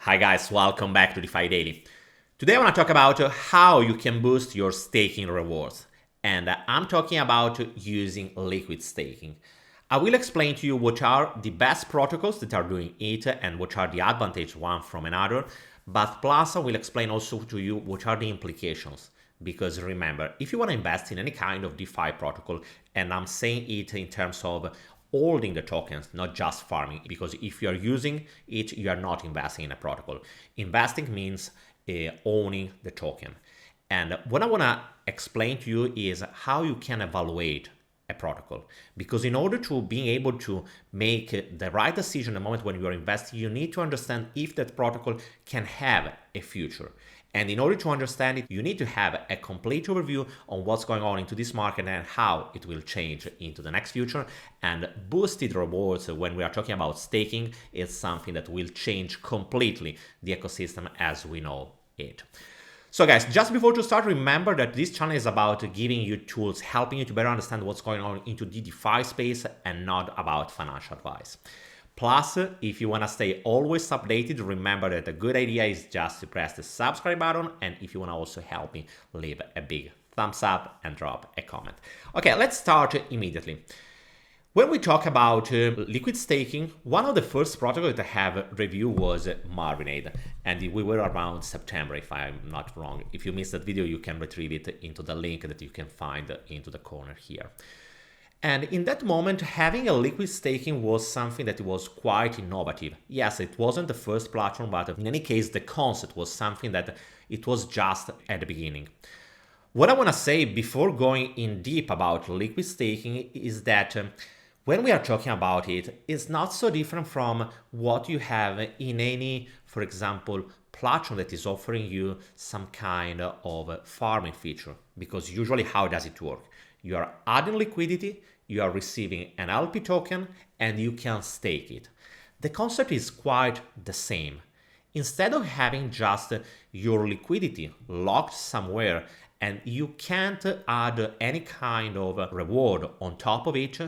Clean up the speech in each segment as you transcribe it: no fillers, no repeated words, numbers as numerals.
Hi guys, welcome back to DeFi Daily. Today I want to talk about how you can boost your staking rewards. And I'm talking about using liquid staking. I will explain to you what are the best protocols that are doing it and what are the advantages one from another. But plus I will explain also to you what are the implications. Because remember, if you want to invest in any kind of DeFi protocol, and I'm saying it in terms of holding the tokens, not just farming, because if you are using it, you are not investing in a protocol. Investing means owning the token. And what I want to explain to you is how you can evaluate a protocol, because in order to being able to make the right decision the moment when you are investing, you need to understand if that protocol can have a future. And in order to understand it, you need to have a complete overview on what's going on into this market and how it will change into the next future. And boosted rewards, when we are talking about staking, is something that will change completely the ecosystem as we know it. So guys, just before to start, remember that this channel is about giving you tools, helping you to better understand what's going on into the DeFi space and not about financial advice. Plus, if you want to stay always updated, remember that a good idea is just to press the subscribe button, and if you want to also help me, leave a big thumbs up and drop a comment. Okay, let's start immediately. When we talk about liquid staking, one of the first protocols that I have reviewed was Marinade, and we were around September, if I'm not wrong. If you missed that video, you can retrieve it into the link that you can find into the corner here. And in that moment, having a liquid staking was something that was quite innovative. Yes, it wasn't the first platform, but in any case, the concept was something that it was just at the beginning. What I want to say before going in deep about liquid staking is that when we are talking about it, it's not so different from what you have in any, for example, platform that is offering you some kind of farming feature. Because usually how does it work? You are adding liquidity, you are receiving an LP token, and you can stake it. The concept is quite the same. Instead of having just your liquidity locked somewhere and you can't add any kind of reward on top of it,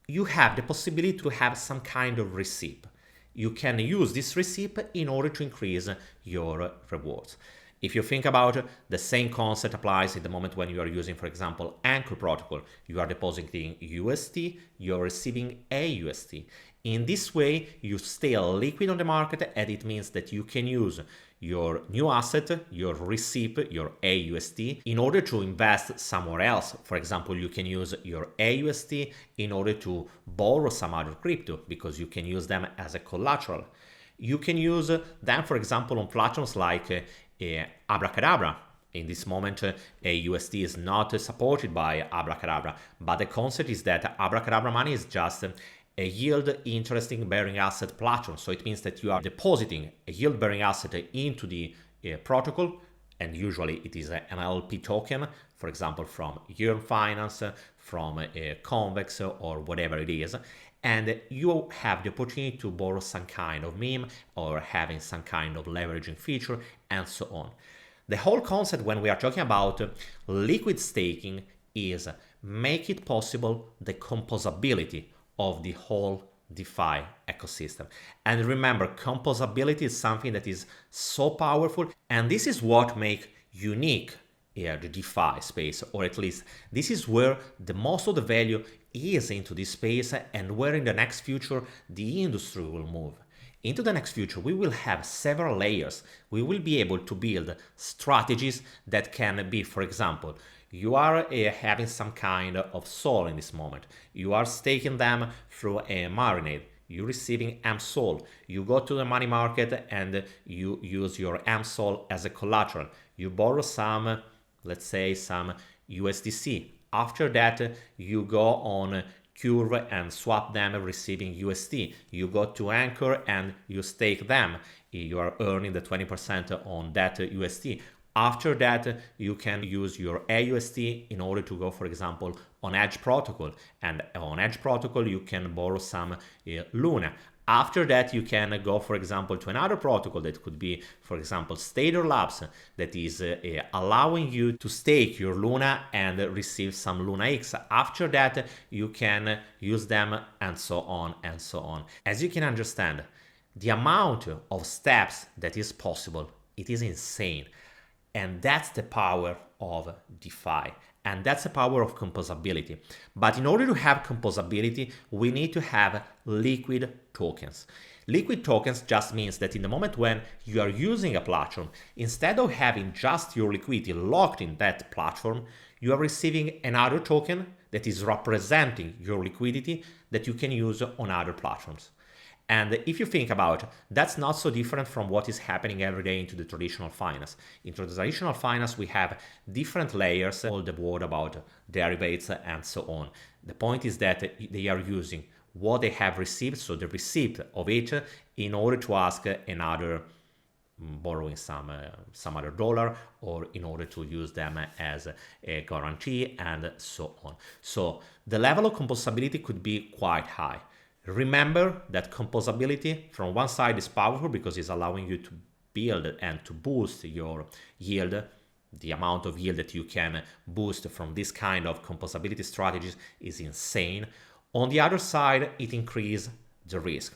you have the possibility to have some kind of receipt. You can use this receipt in order to increase your rewards. If you think about it, the same concept applies in the moment when you are using, for example, Anchor protocol. You are depositing UST, you're receiving AUST. In this way, you stay liquid on the market, and it means that you can use your new asset, your receipt, your AUST, in order to invest somewhere else. For example, you can use your AUST in order to borrow some other crypto, because you can use them as a collateral. You can use them, for example, on platforms like Abracadabra. In this moment, AUST is not supported by Abracadabra, but the concept is that Abracadabra money is just a yield interesting bearing asset platform. So it means that you are depositing a yield bearing asset into the protocol, and usually it is an LP token, for example, from Lido Finance, from Convex, or whatever it is. And you have the opportunity to borrow some kind of meme or having some kind of leveraging feature and so on. The whole concept when we are talking about liquid staking is make it possible the composability of the whole DeFi ecosystem. And remember, composability is something that is so powerful, and this is what makes unique the DeFi space, or at least this is where the most of the value is into this space, and where in the next future the industry will move. Into the next future, we will have several layers. We will be able to build strategies that can be, for example, you are having some kind of SOL in this moment. You are staking them through a Marinade. You're receiving AMSOL. You go to the money market and you use your AMSOL as a collateral. You borrow some, let's say, some USDC. After that, you go on Curve and swap them, receiving USD. You go to Anchor and you stake them. You are earning the 20% on that USD. After that, you can use your AUST in order to go, for example, on Edge protocol. And on Edge protocol, you can borrow some Luna. After that, you can go, for example, to another protocol that could be, for example, Stader Labs, that is allowing you to stake your Luna and receive some Luna X. After that, you can use them, and so on and so on. As you can understand, The amount of steps that is possible, it is insane. And that's the power of DeFi. And that's the power of composability. But in order to have composability, we need to have liquid tokens. Liquid tokens just means that in the moment when you are using a platform, instead of having just your liquidity locked in that platform, you are receiving another token that is representing your liquidity that you can use on other platforms. And if you think about it, that's not so different from what is happening every day into the traditional finance. Into the traditional finance, we have different layers, all the word about derivatives and so on. The point is that they are using what they have received, so the receipt of it, in order to ask another, borrowing some other dollar, or in order to use them as a guarantee and so on. So the level of composability could be quite high. Remember that composability from one side is powerful because it's allowing you to build and to boost your yield. The amount of yield that you can boost from this kind of composability strategies is insane. On the other side, it increases the risk.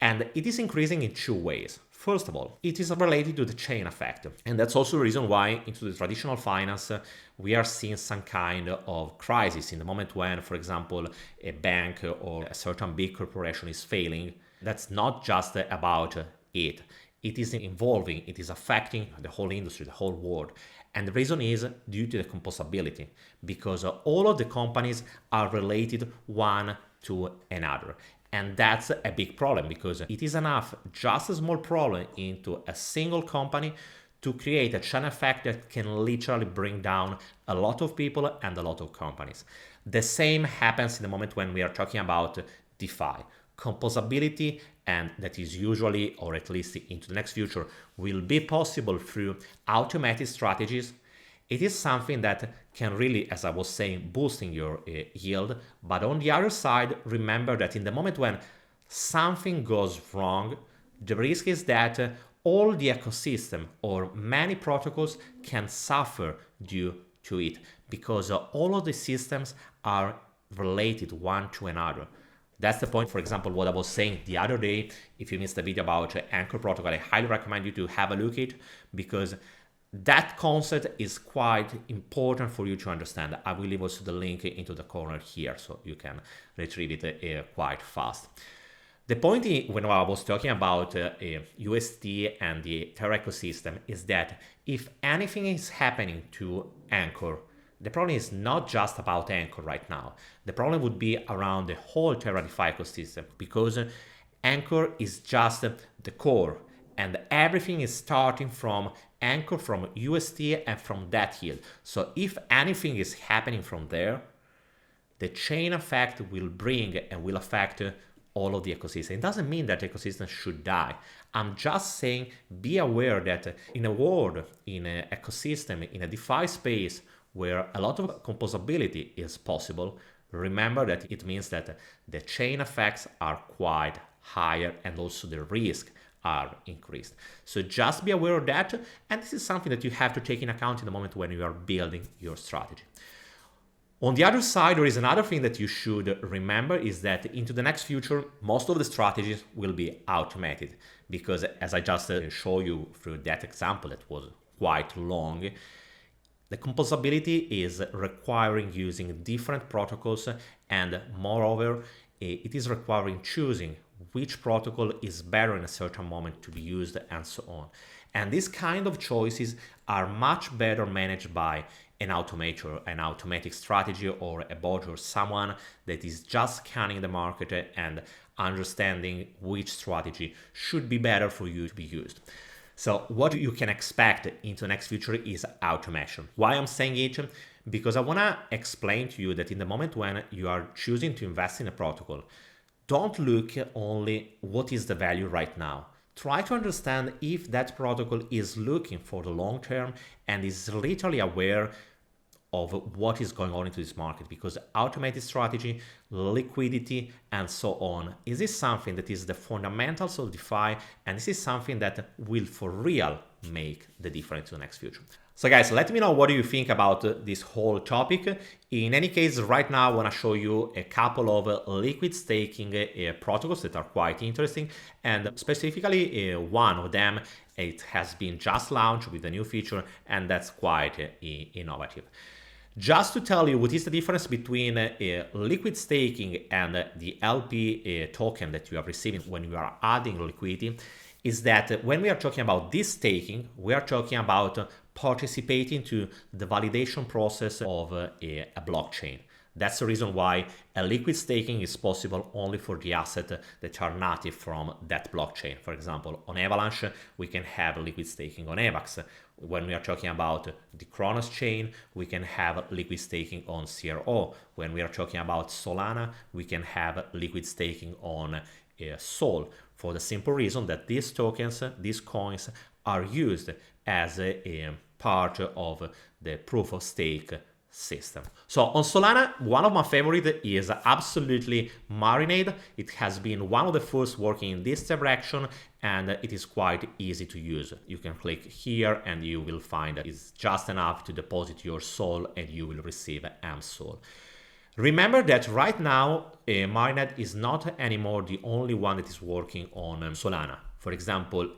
And it is increasing in two ways. First of all, it is related to the chain effect. And that's also the reason why into the traditional finance, we are seeing some kind of crisis in the moment when, for example, a bank or a certain big corporation is failing. That's not just about it. It is involving, it is affecting the whole industry, the whole world. And the reason is due to the composability, because all of the companies are related one to another. And that's a big problem, because it is enough, just a small problem into a single company to create a chain effect that can literally bring down a lot of people and a lot of companies. The same happens in the moment when we are talking about DeFi. Composability, and that is usually, or at least into the next future, will be possible through automated strategies. It is something that can really, as I was saying, boosting your yield. But on the other side, remember that in the moment when something goes wrong, the risk is that all the ecosystem or many protocols can suffer due to it, because all of the systems are related one to another. That's the point, for example, what I was saying the other day. If you missed the video about Anchor protocol, I highly recommend you to have a look at it, because that concept is quite important for you to understand. I will leave also the link into the corner here so you can retrieve it quite fast. The point when I was talking about UST and the Terra ecosystem is that if anything is happening to Anchor, the problem is not just about Anchor right now. The problem would be around the whole Terra DeFi ecosystem, because Anchor is just the core, and everything is starting from Anchor, from UST, and from that yield. So if anything is happening from there, the chain effect will bring and will affect all of the ecosystem. It doesn't mean that the ecosystem should die. I'm just saying, be aware that in a world, in an ecosystem, in a DeFi space where a lot of composability is possible, remember that it means that the chain effects are quite higher, and also the risk are increased. So just be aware of that, and this is something that you have to take in account in the moment when you are building your strategy. On the other side, there is another thing that you should remember, is that into the next future, most of the strategies will be automated, because as I just showed you through that example that was quite long, the composability is requiring using different protocols, and moreover, it is requiring choosing which protocol is better in a certain moment to be used, and so on. And these kind of choices are much better managed by an automator, an automatic strategy, or a bot, or someone that is just scanning the market and understanding which strategy should be better for you to be used. So what you can expect into the next future is automation. Why I'm saying it? Because I want to explain to you that in the moment when you are choosing to invest in a protocol, don't look only what is the value right now. Try to understand if that protocol is looking for the long term and is literally aware of what is going on into this market, because automated strategy, liquidity, and so on, is this something that is the fundamentals of DeFi, and this is something that will for real make the difference in the next future. So guys, let me know what do you think about this whole topic. In any case, right now I want to show you a couple of liquid staking protocols that are quite interesting, and specifically one of them, it has been just launched with a new feature, and that's quite innovative. Just to tell you what is the difference between liquid staking and the LP token that you are receiving when you are adding liquidity, is that when we are talking about this staking, we are talking about participating to the validation process of a blockchain. That's the reason why a liquid staking is possible only for the assets that are native from that blockchain. For example, on Avalanche, we can have liquid staking on AVAX. When we are talking about the Cronos chain, we can have liquid staking on CRO. When we are talking about Solana, we can have liquid staking on Sol, for the simple reason that these tokens, these coins, are used as a part of the proof of stake system. So on Solana, one of my favorites is absolutely Marinade. It has been one of the first working in this direction, and it is quite easy to use. You can click here and you will find it's just enough to deposit your Sol and you will receive MSOL. Remember that right now, Marinade is not anymore the only one that is working on Solana. For example,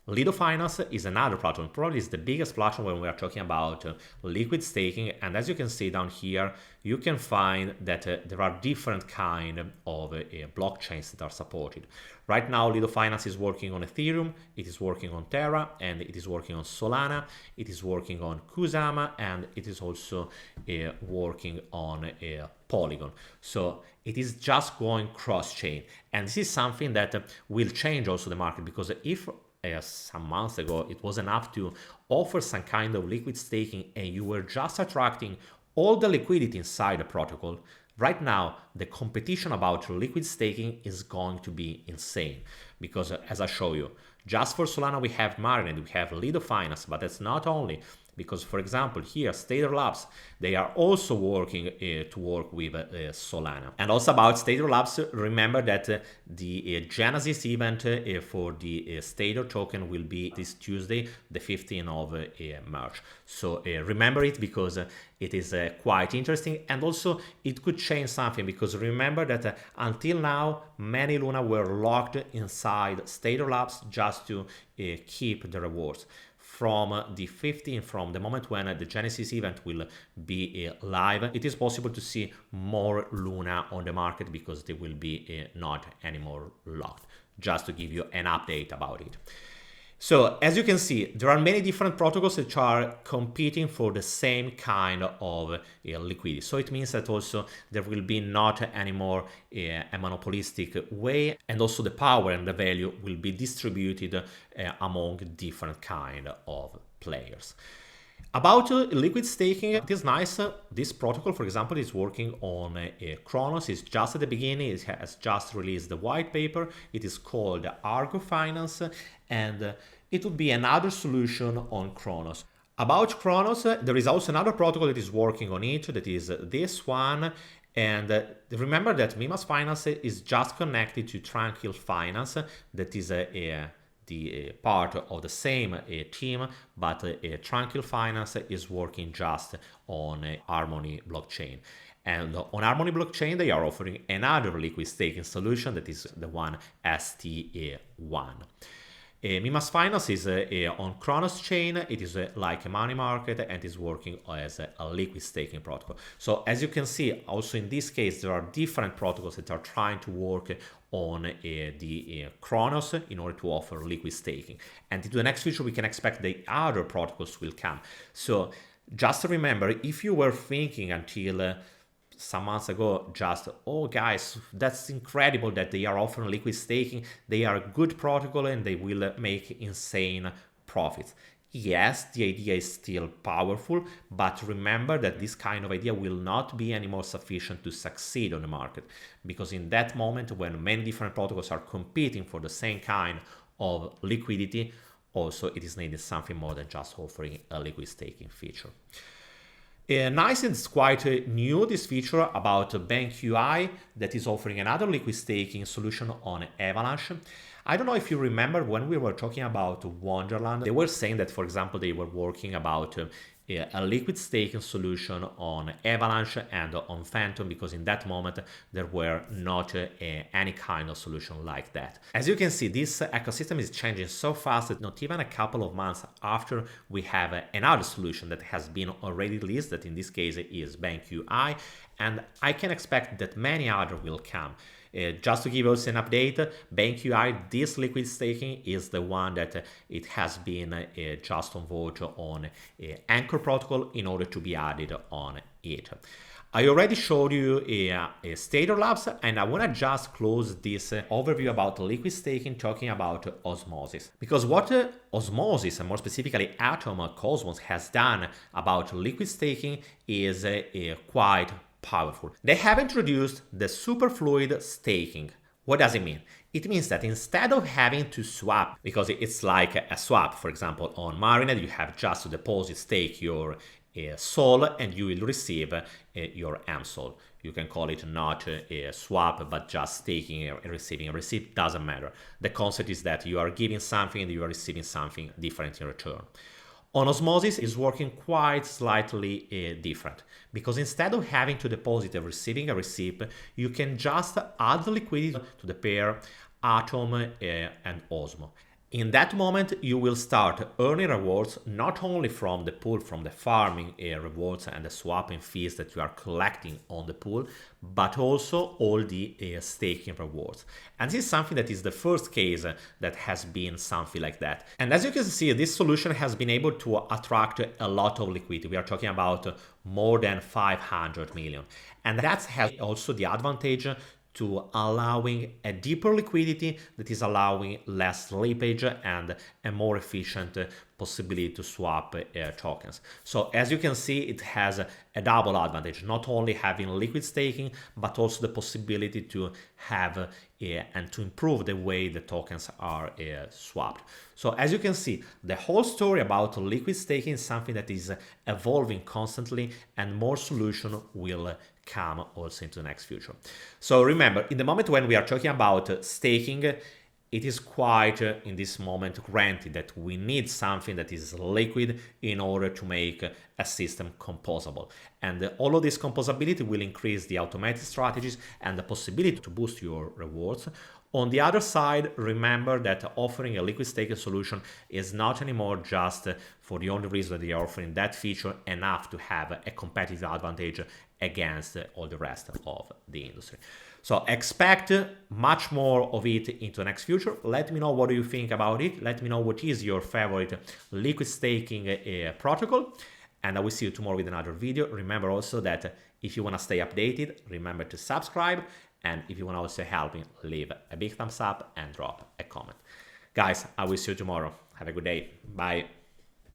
Lido Finance is another platform, probably is the biggest platform when we are talking about liquid staking. And as you can see down here, you can find that there are different kind of blockchains that are supported. Right now, Lido Finance is working on Ethereum, it is working on Terra, and it is working on Solana, it is working on Kusama, and it is also working on Polygon. So it is just going cross-chain. And this is something that will change also the market, because if some months ago it was enough to offer some kind of liquid staking and you were just attracting all the liquidity inside the protocol, right now the competition about liquid staking is going to be insane, because as I show you, just for Solana we have Marinade, we have Lido Finance, but that's not only, because for example here Stader Labs, they are also working to work with Solana. And also about Stader Labs, remember that the Genesis event for the Stader token will be this Tuesday, the 15th of March. So remember it, because it is quite interesting, and also it could change something, because remember that until now many Luna were locked inside Stader Labs just to keep the rewards. From the 15th, from the moment when the Genesis event will be live, it is possible to see more Luna on the market, because they will be not anymore locked. Just to give you an update about it. So as you can see, there are many different protocols that are competing for the same kind of liquidity. So it means that also there will be not anymore a monopolistic way, and also the power and the value will be distributed among different kind of players. About liquid staking, it is nice. This protocol, for example, is working on Cronos. It's just at the beginning. It has just released the white paper. It is called Argo Finance, and it would be another solution on Cronos. About Cronos, there is also another protocol that is working on it, that is this one. And remember that Mimas Finance is just connected to Tranquil Finance, that is the part of the same team, but Tranquil Finance is working just on Harmony blockchain. And on Harmony blockchain, they are offering another liquid staking solution, that is the one ST1. Mimas Finance is on Cronos chain. It is like a money market, and is working as a liquid staking protocol. So as you can see, also in this case, there are different protocols that are trying to work on the Cronos in order to offer liquid staking. And into the next future, we can expect the other protocols will come. So just remember, if you were thinking until some months ago, just, oh guys, that's incredible that they are offering liquid staking, they are a good protocol and they will make insane profits. Yes, the idea is still powerful, but remember that this kind of idea will not be anymore sufficient to succeed on the market, because in that moment when many different protocols are competing for the same kind of liquidity, also it is needed something more than just offering a liquid staking feature. Nice, and it's quite new, this feature about BANQI that is offering another liquid staking solution on Avalanche. I don't know if you remember when we were talking about Wonderland, they were saying that, for example, they were working about a liquid staking solution on Avalanche and on Phantom, because in that moment there were not any kind of solution like that. As you can see, this ecosystem is changing so fast that not even a couple of months after we have another solution that has been already released, that in this case is BANQI, and I can expect that many others will come. Just to give us an update, BANQI, this liquid staking is the one that it has been just on vote on Anchor protocol in order to be added on ETH. I already showed you a Stater Labs, and I want to just close this overview about liquid staking talking about Osmosis. Because what Osmosis, and more specifically Atom Cosmos, has done about liquid staking is quite powerful. They have introduced the superfluid staking. What does it mean? It means that instead of having to swap, because it's like a swap, for example, on Marinade, you have just to deposit, stake your Sol, and you will receive your MSOL. You can call it not a swap, but just staking and receiving a receipt, doesn't matter. The concept is that you are giving something and you are receiving something different in return. On Osmosis is working quite slightly different, because instead of having to deposit and receiving a receipt, you can just add the liquidity to the pair Atom and Osmo. In that moment, you will start earning rewards not only from the pool, from the farming rewards and the swapping fees that you are collecting on the pool, but also all the staking rewards. And this is something that is the first case that has been something like that. And as you can see, this solution has been able to attract a lot of liquidity. We are talking about more than 500 million. And that has also the advantage to allowing a deeper liquidity that is allowing less slippage and a more efficient possibility to swap tokens. So as you can see, it has a double advantage, not only having liquid staking, but also the possibility to have and to improve the way the tokens are swapped. So as you can see, the whole story about liquid staking is something that is evolving constantly, and more solution will come also into the next future. So remember, in the moment when we are talking about staking, it is quite in this moment granted that we need something that is liquid in order to make a system composable. And all of this composability will increase the automated strategies and the possibility to boost your rewards. On the other side, remember that offering a liquid staking solution is not anymore just for the only reason that they are offering that feature enough to have a competitive advantage against all the rest of the industry. So expect much more of it into the next future. Let me know what do you think about it. Let me know what is your favorite liquid staking protocol. And I will see you tomorrow with another video. Remember also that if you want to stay updated, remember to subscribe. And if you want to also help me, leave a big thumbs up and drop a comment. Guys, I will see you tomorrow. Have a good day. Bye.